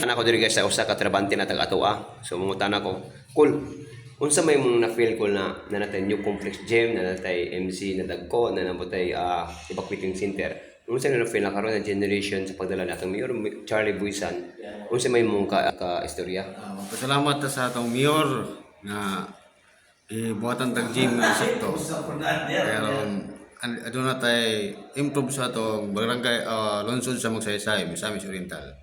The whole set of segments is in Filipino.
Ako diri guys sa usa ka trabante na taga-atua. So mangutan ako, cool. Unsa may mong na-feel ko na natay new complex gym, na natay MC na dagko, na nabutay evacuating center. Unsa na na-feel na karon na generation sa pagdala natong Mayor Charlie Buisan. Unsa may mong ka istorya? Pasalamat ta sa atong mayor na ibuhatan tag gym nga sekto. Kaya aduna tay improve sa atong barangay lungsod sa Magsaysay, Misamis Oriental.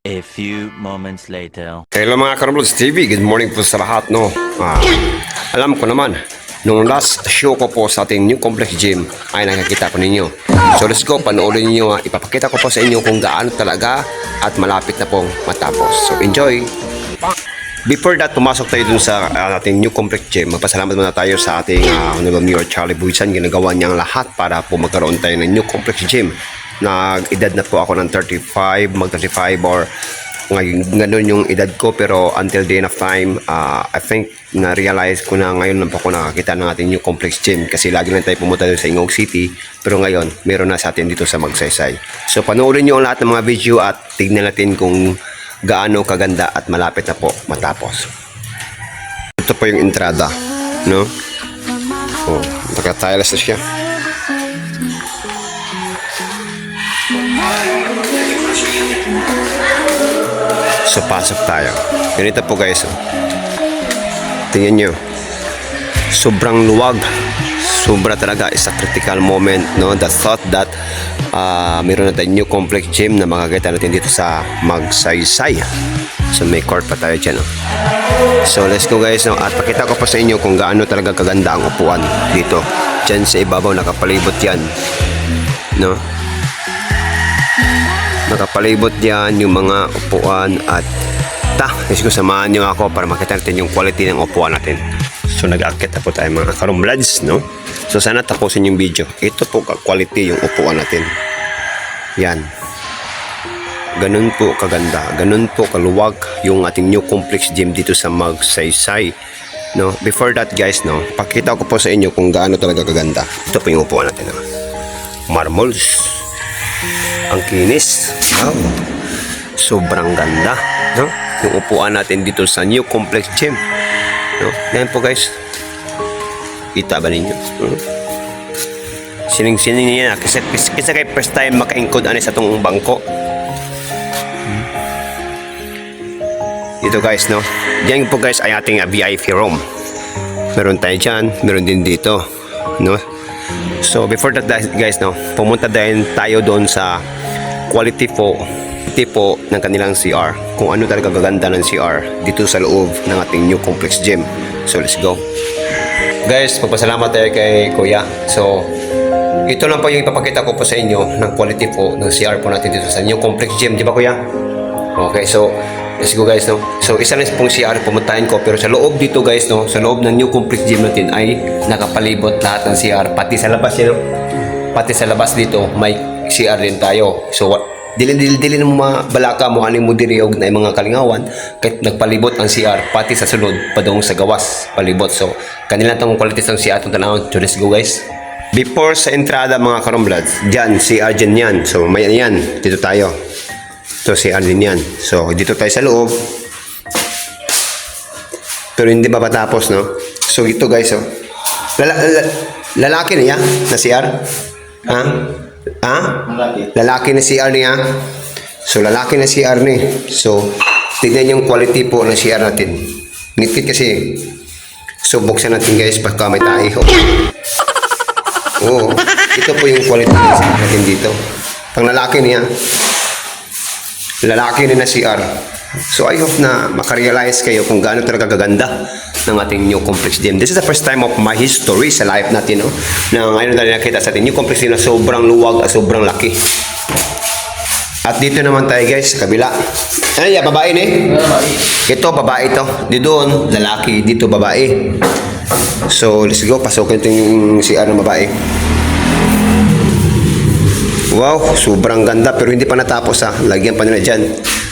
A few moments later. Hello mga Karamblogs TV, good morning po sa lahat, no? Alam ko naman, nung last show ko po sa ating new complex gym ay nakakita ko ninyo. So let's go, panoorin niyo, ipapakita ko po sa inyo kung gaano talaga at malapit na pong matapos. So enjoy! Before that, pumasok tayo dun sa ating new complex gym. Magpasalamat muna tayo sa ating Honorable Mayor Charlie Buisan. Ginagawa niyang lahat para po magkaroon tayo ng new complex gym. Nag-edad na po ako ng 35, mag-35 or ngayon ganun yung edad ko, pero until the end of time, I think na-realize ko na ngayon lang po ako nakakita ng ating new complex gym kasi lagi lang tayo pumunta doon sa Ingog City, pero ngayon meron na sa atin dito sa Magsaysay. So panoorin nyo ang lahat ng mga video at tignan natin kung gaano kaganda at malapit na po matapos. Ito po yung entrada, no? Oh, naka-tiles na siya. So pasok tayo. Ganito po guys. Tingnan nyo. Sobrang luwag. Sobra talaga. Is a critical moment. No? The thought that meron na tayong new complex gym na makakita natin dito sa Magsaysay. So may court pa tayo dyan. No? So let's go guys. No? At pakita ko pa sa inyo kung gaano talaga kaganda ang upuan dito. Dyan sa ibabaw nakapalibot yan. No? Nakapalibot yan yung mga upuan at let's go, samahan nyo ako para makita natin yung quality ng upuan natin. So nag-aakit na po tayo mga Karamblogs, no? So sana tapusin yung video. Ito po ka-quality yung upuan natin. Yan. Ganun po kaganda. Ganun po kaluwag yung ating new complex gym dito sa Magsaysay. No? Before that guys, no? Pakita ko po sa inyo kung gaano talaga kaganda. Ito po yung upuan natin. No? Marbles. Ang kinis. Wow. Sobrang ganda, no? Yung upuan natin dito sa new complex gym. No? Yan po guys. Kita ba ninyo? Sining-sining niya. Kasi kay first time maka-include sa itong bangko. Dito guys, no? Diyan po guys ay ating VIP room. Meron tayo dyan. Meron din dito. No? So before that guys, no, pumunta din tayo doon sa quality po ng kanilang CR, kung ano talaga gaganda ng CR dito sa loob ng ating new complex gym. So let's go guys, magpasalamat tayo kay Kuya. So ito lang po yung ipapakita ko po sa inyo ng quality po ng CR po natin dito sa new complex gym, di ba Kuya? Okay, so let's go guys, no? So isa lang pong CR pumuntahin ko, pero sa loob dito guys, no, sa loob ng new complex gym natin ay nakapalibot lahat ng CR, pati sa labas yun, no? Pati sa labas dito may CR din tayo. So dili ng mga balaka mo ano mo diriog na mga kalingawan kahit nagpalibot ang CR pati sa sulod padung sa gawas palibot. So kanila tong quality ng CR itong tanawon. So let's go guys. Before sa entrada mga Karamblogs, dyan CR dyan yan. So may yan, dito tayo. So CR din yan. So dito tayo sa loob. Pero hindi pa patapos, no? So ito guys, oh. Lalaki niya na CR? Ha? Ha? Lalaki na CR niya. So lalaki na CR ni. So tignan yung quality po ng CR natin. Ngit kasi. So buksan natin guys pagka may tayo. Oh, ito po yung quality ng CR natin dito. Pang lalaki niya. Lalaki na CR. So I hope na makarealize kayo kung gaano talaga gaganda ng ating new complex gym. This is the first time of my history sa life natin, no? Na ngayon na nakita sa ating new complex gym na sobrang luwag at sobrang laki. At dito naman tayo guys, kabila. Ano yan, babae ni? Ito, babae to. Di doon, lalaki. Dito, babae. So let's go, pasukin ito yung CR ng babae. Wow, sobrang ganda pero hindi pa natapos ha. Lagyan pa nila dyan.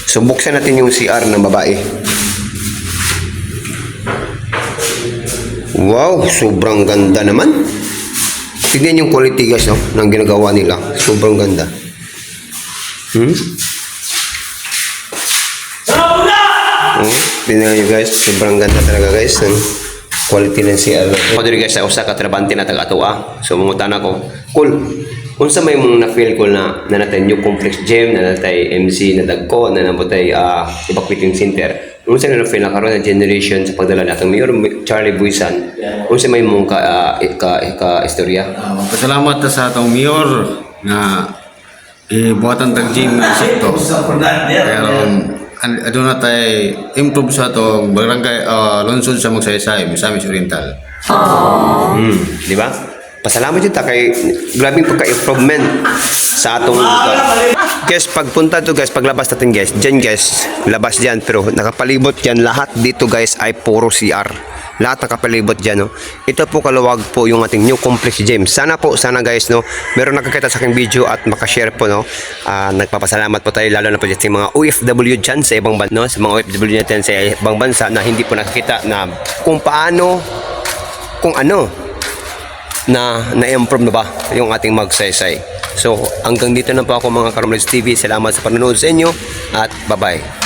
So buksan natin yung CR ng babae. Wow, sobrang ganda naman. Tignan yung quality guys, no, ng ginagawa nila. Sobrang ganda. Tingnan nyo guys, sobrang ganda talaga guys. Ang quality ng CR. Ako dito guys, sa usa ka trabante na taga-atua. So mangutan ako, cool. Unsa may mong na-feel ko na natay new complex gym, na natay MC na dagko, na nabutay evacuating center. Unsa na na-feel na karon na generation sa pagdala natong Mayor Charlie Buisan. Unsa may mong istorya? Pasalamat ta sa atong mayor na buhatan tag gym nga sekto. Kaya aduna tay improve sa atong barangay lungsod sa Magsaysay, Misamis Oriental. Di ba? Pasalamat yun ta kay grabing pagka-improvement sa atong lugar. Guys, pagpunta to guys, paglabas natin guys, dyan guys, labas dyan, pero nakapalibot dyan, lahat dito guys ay puro CR. Lahat nakapalibot dyan, no? Ito po kaluwag po yung ating new complex gym. Sana guys, no, meron nakakita sa aking video at makashare po, no. Nagpapasalamat po tayo, lalo na po sa mga OFW dyan sa ibang bansa, no? Sa mga OFW natin sa ibang bansa na hindi po nakakita na kung paano, kung ano, na-improve na ba yung ating Magsaysay. So, hanggang dito na po ako mga Karomelids TV. Salamat sa panonood sa inyo at bye-bye.